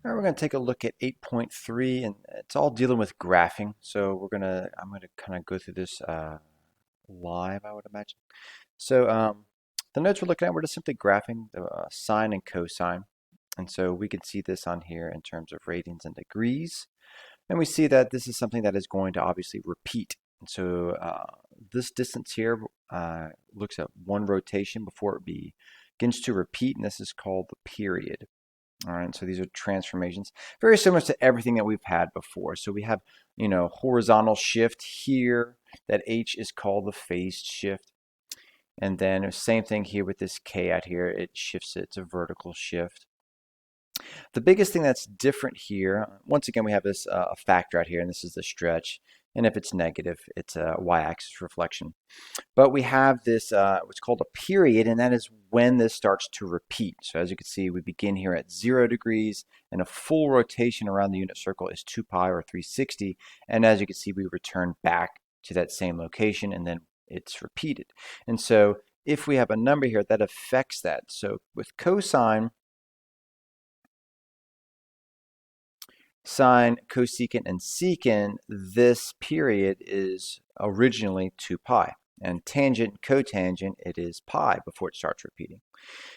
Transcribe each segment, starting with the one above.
All right, we're going to take a look at 8.3, and it's all dealing with graphing. So I'm gonna kind of go through this live, I would imagine. So the notes we're looking at, we're just simply graphing the sine and cosine. And so we can see this on here in terms of radians and degrees. And we see that this is something that is going to obviously repeat. And so this distance here looks at one rotation before it begins to repeat, and this is called the period. All right, so these are transformations, very similar to everything that we've had before. So we have, horizontal shift here. That H is called the phased shift. And then same thing here with this K out here. It shifts it to vertical shift. The biggest thing that's different here, once again, we have this a factor out here, and this is the stretch. And if it's negative, it's a y-axis reflection. But we have this what's called a period, and that is when this starts to repeat. So as you can see, we begin here at 0 degrees, and a full rotation around the unit circle is 2 pi or 360. And as you can see, we return back to that same location, and then it's repeated. And so if we have a number here, that affects that. So with cosine, sine, cosecant, and secant, this period is originally 2 pi. And tangent, cotangent, it is pi before it starts repeating.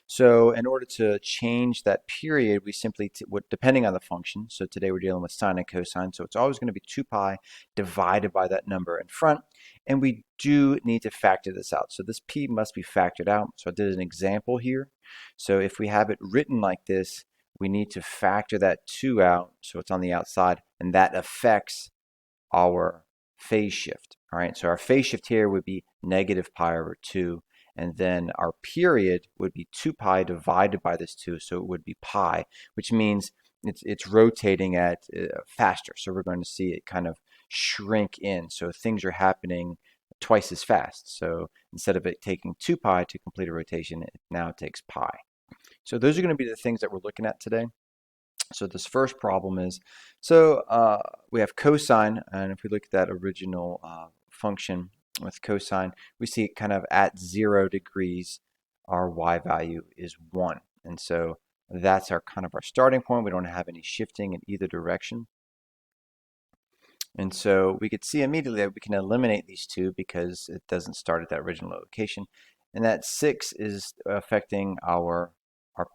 So in order to change that period, we simply, depending on the function, so today we're dealing with sine and cosine, so it's always going to be 2 pi divided by that number in front. And we do need to factor this out. So this p must be factored out. So I did an example here. So if we have it written like this, we need to factor that 2 out, so it's on the outside, and that affects our phase shift. All right, so our phase shift here would be negative pi over 2, and then our period would be 2 pi divided by this 2, so it would be pi, which means it's rotating at faster. So we're going to see it kind of shrink in. So things are happening twice as fast. So instead of it taking 2 pi to complete a rotation, it now takes pi. So those are going to be the things that we're looking at today. So this first problem is, we have cosine, and if we look at that original function with cosine, we see it kind of at 0 degrees, our y value is 1. And so that's our kind of our starting point. We don't have any shifting in either direction. And so we could see immediately that we can eliminate these two because it doesn't start at that original location. And that 6 is affecting our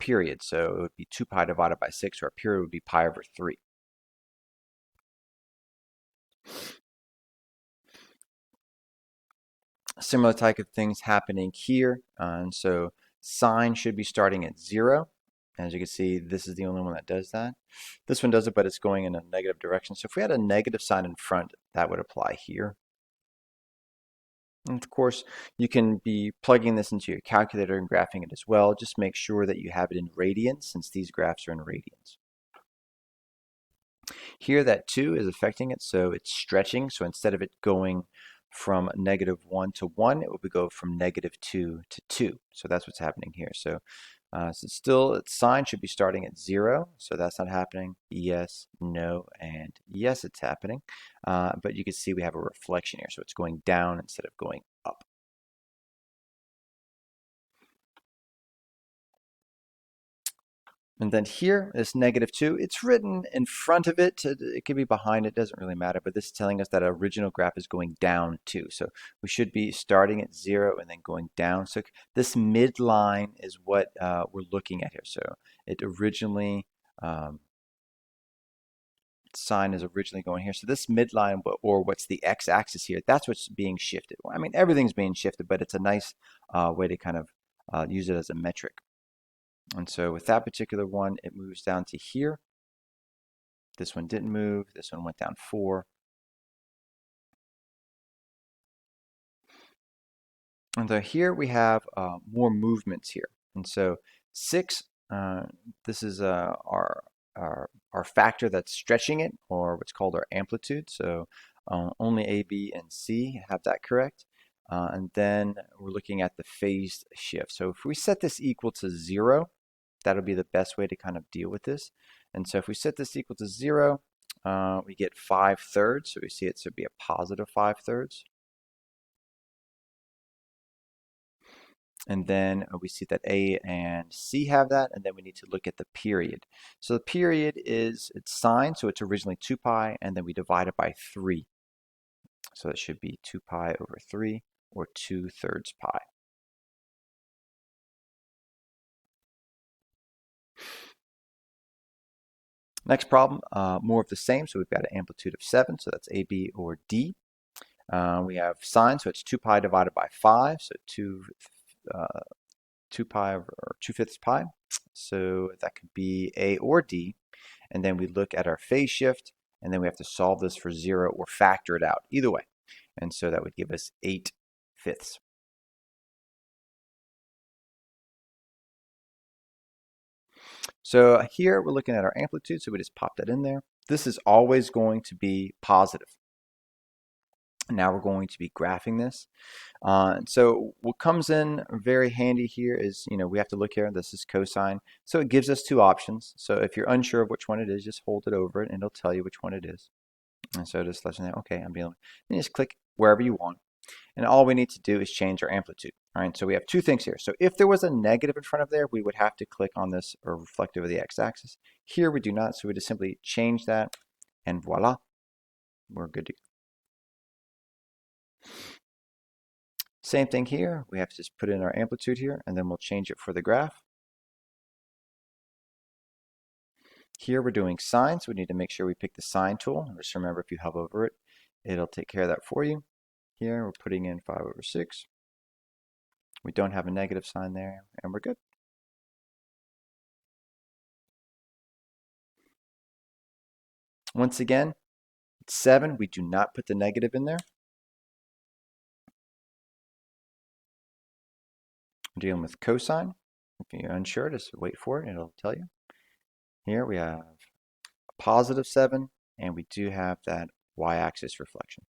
period. So it would be 2 pi divided by 6, or our period would be pi over 3. Similar type of things happening here. And so sine should be starting at 0. As you can see, this is the only one that does that. This one does it, but it's going in a negative direction. So if we had a negative sign in front, that would apply here. And of course, you can be plugging this into your calculator and graphing it as well. Just make sure that you have it in radians, since these graphs are in radians. Here, that 2 is affecting it, so it's stretching. So instead of it going from -1 to 1, it will go from -2 to 2. So that's what's happening here. So its sine should be starting at 0, so that's not happening. Yes, no, and yes, it's happening. But you can see we have a reflection here, so it's going down instead of going up. And then here, this -2, it's written in front of it. It could be behind it, doesn't really matter. But this is telling us that our original graph is going down too. So we should be starting at 0 and then going down. So this midline is what we're looking at here. So it originally, sine is originally going here. So this midline, or what's the x-axis here, that's what's being shifted. I mean, everything's being shifted, but it's a nice way to kind of use it as a metric. And so with that particular one, it moves down to here. This one didn't move. This one went down 4. And so here we have more movements here. And so 6, this is our factor that's stretching it, or what's called our amplitude. So only A, B, and C have that correct. And then we're looking at the phased shift. So if we set this equal to 0, that'll be the best way to kind of deal with this. And so if we set this equal to 0, we get 5/3. So we see it should be a positive 5/3. And then we see that A and C have that, and then we need to look at the period. So the period is its sine, so it's originally 2 pi, and then we divide it by 3. So it should be 2 pi over 3, or 2/3 pi. Next problem, more of the same. So we've got an amplitude of 7, so that's A, B, or D. We have sine, so it's 2 pi divided by 5, so 2 pi or 2/5 pi. So that could be A or D. And then we look at our phase shift, and then we have to solve this for 0 or factor it out, either way. And so that would give us 8/5. So here we're looking at our amplitude, so we just pop that in there. This is always going to be positive. Now we're going to be graphing this. So what comes in very handy here is, we have to look here. This is cosine. So it gives us two options. So if you're unsure of which one it is, just hold it over it and it'll tell you which one it is. And so just let you know, okay, I'm dealing with it. And just click wherever you want. And all we need to do is change our amplitude. All right, so we have two things here. So if there was a negative in front of there, we would have to click on this or reflective of the x-axis. Here we do not, so we just simply change that, and voila, we're good to go. Same thing here. We have to just put in our amplitude here, and then we'll change it for the graph. Here we're doing sine, so we need to make sure we pick the sine tool. Just remember, if you hover over it, it'll take care of that for you. Here we're putting in 5/6. We don't have a negative sign there, and we're good. Once again, 7, we do not put the negative in there. We're dealing with cosine. If you're unsure, just wait for it, and it'll tell you. Here we have a +7, and we do have that y-axis reflection.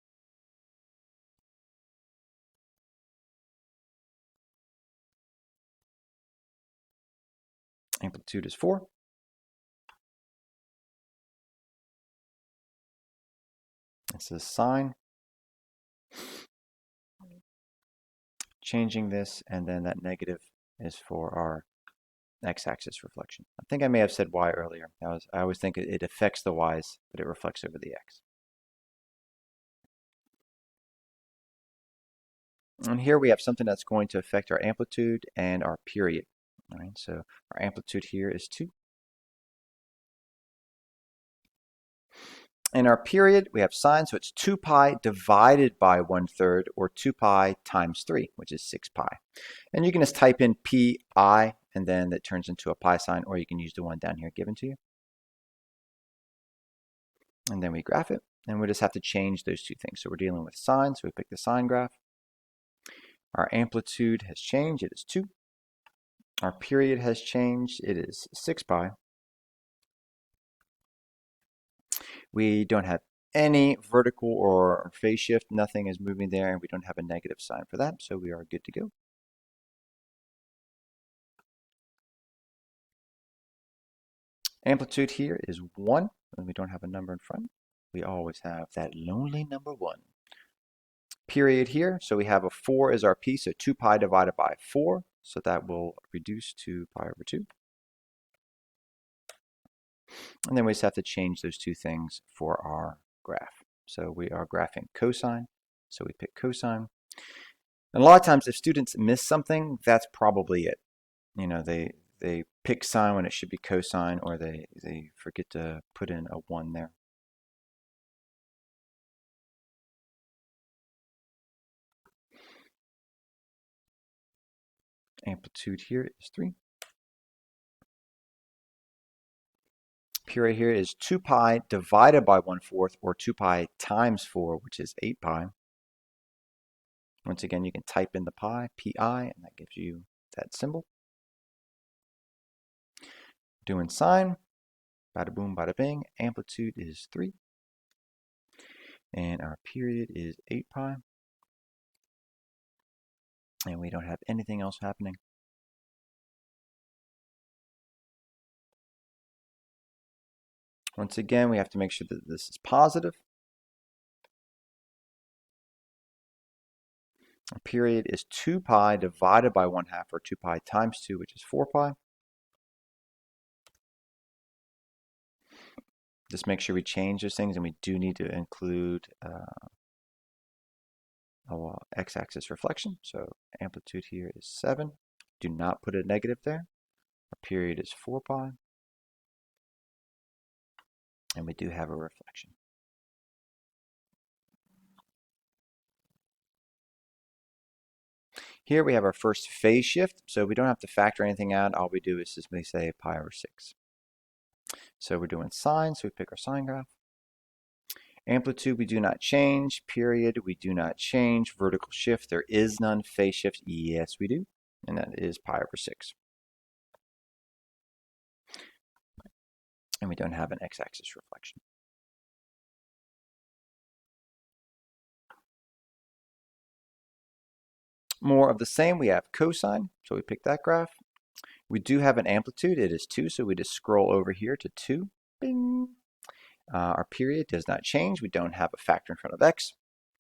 Amplitude is 4. This is sine. Changing this, and then that negative is for our x-axis reflection. I think I may have said y earlier. I always think it affects the y's, but it reflects over the x. And here we have something that's going to affect our amplitude and our period. All right, so our amplitude here is 2. In our period, we have sine, so it's 2 pi divided by 1/3, or 2 pi times 3, which is 6 pi. And you can just type in pi, and then that turns into a pi sign, or you can use the one down here given to you. And then we graph it, and we just have to change those two things. So we're dealing with sine, so we pick the sine graph. Our amplitude has changed, it is 2. Our period has changed, it is 6 pi. We don't have any vertical or phase shift, nothing is moving there, and we don't have a negative sign for that, so we are good to go. Amplitude here is 1, and we don't have a number in front. We always have that lonely number 1. Period here, so we have a 4 as our p, so 2 pi divided by 4, so that will reduce to pi/2. And then we just have to change those two things for our graph. So we are graphing cosine, so we pick cosine. And a lot of times if students miss something, that's probably it. They pick sine when it should be cosine, or they forget to put in a 1 there. Amplitude here is 3. Period here is 2 pi divided by 1/4, or 2 pi times 4, which is 8 pi. Once again, you can type in the pi, and that gives you that symbol. Doing sine, bada boom, bada bing. Amplitude is 3. And our period is 8 pi. And we don't have anything else happening. Once again, we have to make sure that this is positive. A period is 2 pi divided by 1/2, or 2 pi times 2, which is 4 pi. Just make sure we change those things, and we do need to include x-axis reflection. So amplitude here is 7. Do not put a negative there. Our period is 4 pi. And we do have a reflection. Here we have our first phase shift, so we don't have to factor anything out. All we do is simply say pi over 6. So we're doing sine, so we pick our sine graph. Amplitude, we do not change. Period, we do not change. Vertical shift, there is none. Phase shift, yes we do, and that is pi over 6. And we don't have an x-axis reflection. More of the same, we have cosine, so we pick that graph. We do have an amplitude, it is 2, so we just scroll over here to 2. Bing. Our period does not change. We don't have a factor in front of x.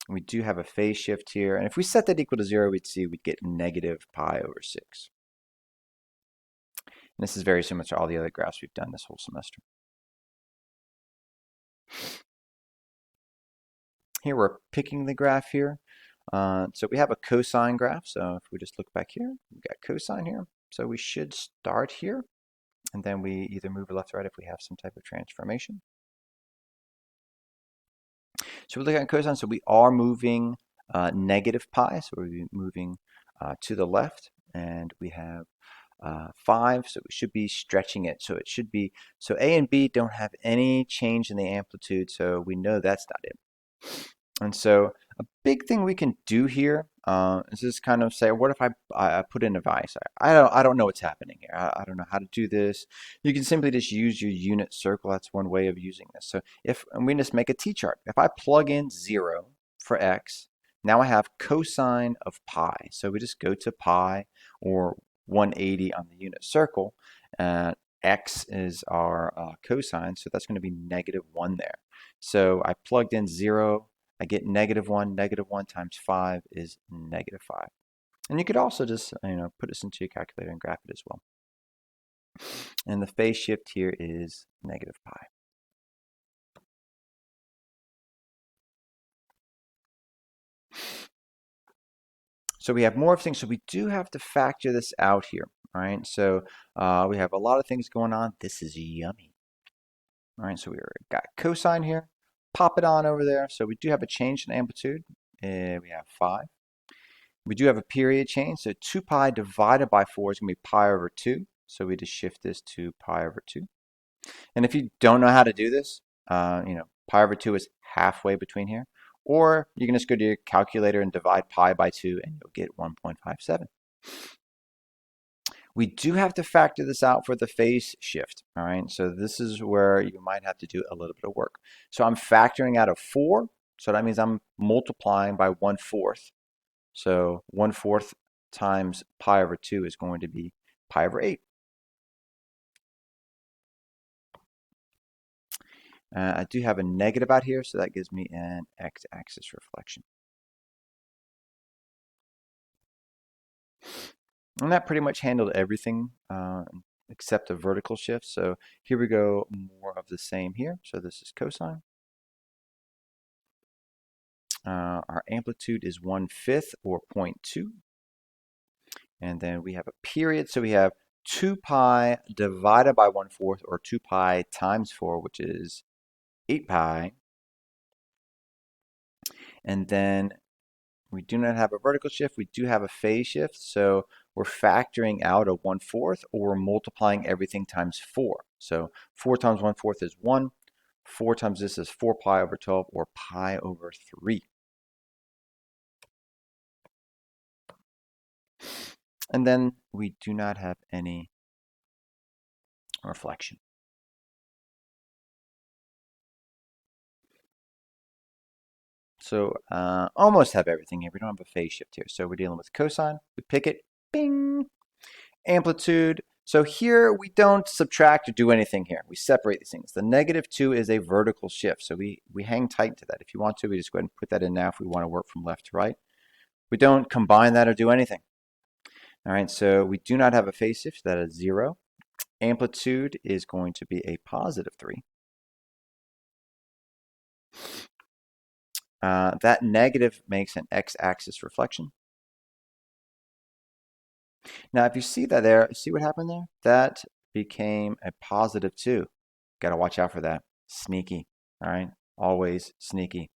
We do have a phase shift here, and if we set that equal to 0, we'd see we'd get negative pi over 6. And this is very similar to all the other graphs we've done this whole semester. Here we're picking the graph here. So we have a cosine graph. So if we just look back here, we've got cosine here. So we should start here, and then we either move left or right if we have some type of transformation. So we're looking at cosine, so we are moving negative pi, so we're moving to the left, and we have 5, so we should be stretching it. So it should be, so A and B don't have any change in the amplitude, so we know that's not it. And so a big thing we can do here is just kind of say, what if I put in a value? I don't know what's happening here. I don't know how to do this. You can simply just use your unit circle. That's one way of using this. So and we just make a t-chart. If I plug in 0 for x, now I have cosine of pi. So we just go to pi, or 180 on the unit circle. X is our cosine, so that's going to be -1 there. So I plugged in 0. I get -1. -1 times 5 is -5. And you could also just put this into your calculator and graph it as well. And the phase shift here is -pi. So we have more of things. So we do have to factor this out here. All right. So we have a lot of things going on. This is yummy. All right. So we got cosine here. Pop it on over there. So we do have a change in amplitude. We have 5. We do have a period change. So 2 pi divided by 4 is going to be pi over 2. So we just shift this to pi over 2. And if you don't know how to do this, pi over 2 is halfway between here. Or you can just go to your calculator and divide pi by 2, and you'll get 1.57. We do have to factor this out for the phase shift. All right, so this is where you might have to do a little bit of work. So I'm factoring out a 4. So that means I'm multiplying by 1/4. So 1/4 times pi over 2 is going to be pi over 8. I do have a negative out here, so that gives me an x-axis reflection. And that pretty much handled everything except a vertical shift. So here we go, more of the same here. So this is cosine. Our amplitude is 1/5, or 0.2. And then we have a period. So we have 2 pi divided by 1/4, or 2 pi times 4, which is 8 pi. And then we do not have a vertical shift. We do have a phase shift. So we're factoring out a 1/4, or we're multiplying everything times 4. So 4 times 1/4 is 1. 4 times this is 4 pi over 12, or pi over 3. And then we do not have any reflection. So almost have everything here. We don't have a phase shift here. So we're dealing with cosine. We pick it. Bing. Amplitude. So here we don't subtract or do anything here. We separate these things. The -2 is a vertical shift. So we hang tight to that. If you want to, we just go ahead and put that in now if we want to work from left to right. We don't combine that or do anything. All right, so we do not have a phase shift. That is 0. Amplitude is going to be a positive 3. That negative makes an x-axis reflection. Now, if you see that there, see what happened there? That became a positive 2. Got to watch out for that. Sneaky, all right? Always sneaky.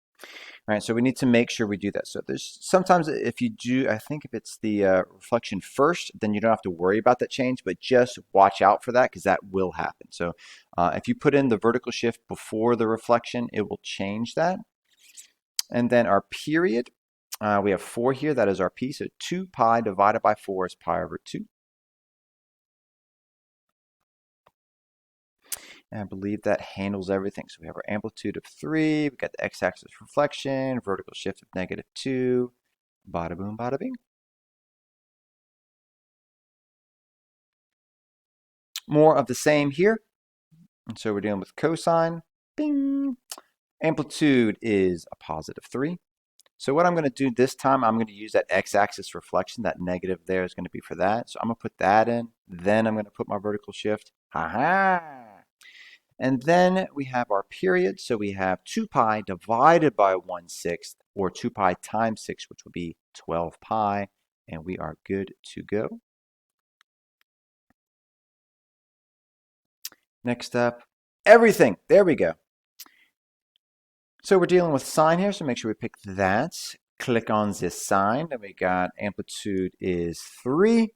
All right, so we need to make sure we do that. So there's sometimes if you do, I think if it's the reflection first, then you don't have to worry about that change, but just watch out for that because that will happen. So if you put in the vertical shift before the reflection, it will change that. And then our period, we have 4 here. That is our p. So 2 pi divided by 4 is pi over 2. And I believe that handles everything. So we have our amplitude of 3. We've got the x-axis reflection, vertical shift of negative 2. Bada boom, bada bing. More of the same here. And so we're dealing with cosine. Bing. Amplitude is a positive 3. So what I'm going to do this time, I'm going to use that x-axis reflection. That negative there is going to be for that. So I'm going to put that in. Then I'm going to put my vertical shift. Ha-ha! And then we have our period. So we have 2 pi divided by 1/6, or 2 pi times 6, which would be 12 pi. And we are good to go. Next up, everything. There we go. So we're dealing with sine here, so make sure we pick that. Click on this sine, and we got amplitude is 3.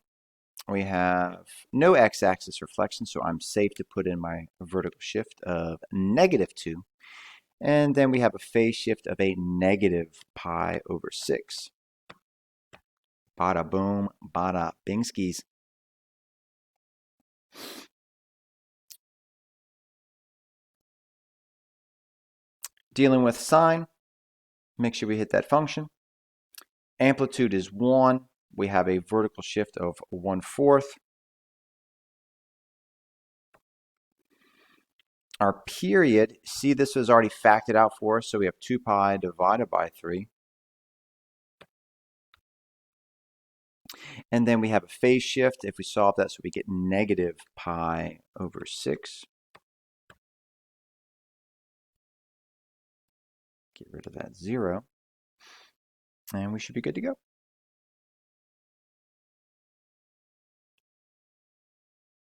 We have no x-axis reflection, so I'm safe to put in my vertical shift of negative 2. And then we have a phase shift of a negative pi over 6. Bada boom, bada bingskis. Dealing with sine, make sure we hit that function. Amplitude is 1. We have a vertical shift of 1/4. Our period, see this was already factored out for us, so we have 2 pi divided by 3. And then we have a phase shift. If we solve that, so we get negative pi over 6. Get rid of that 0. And we should be good to go.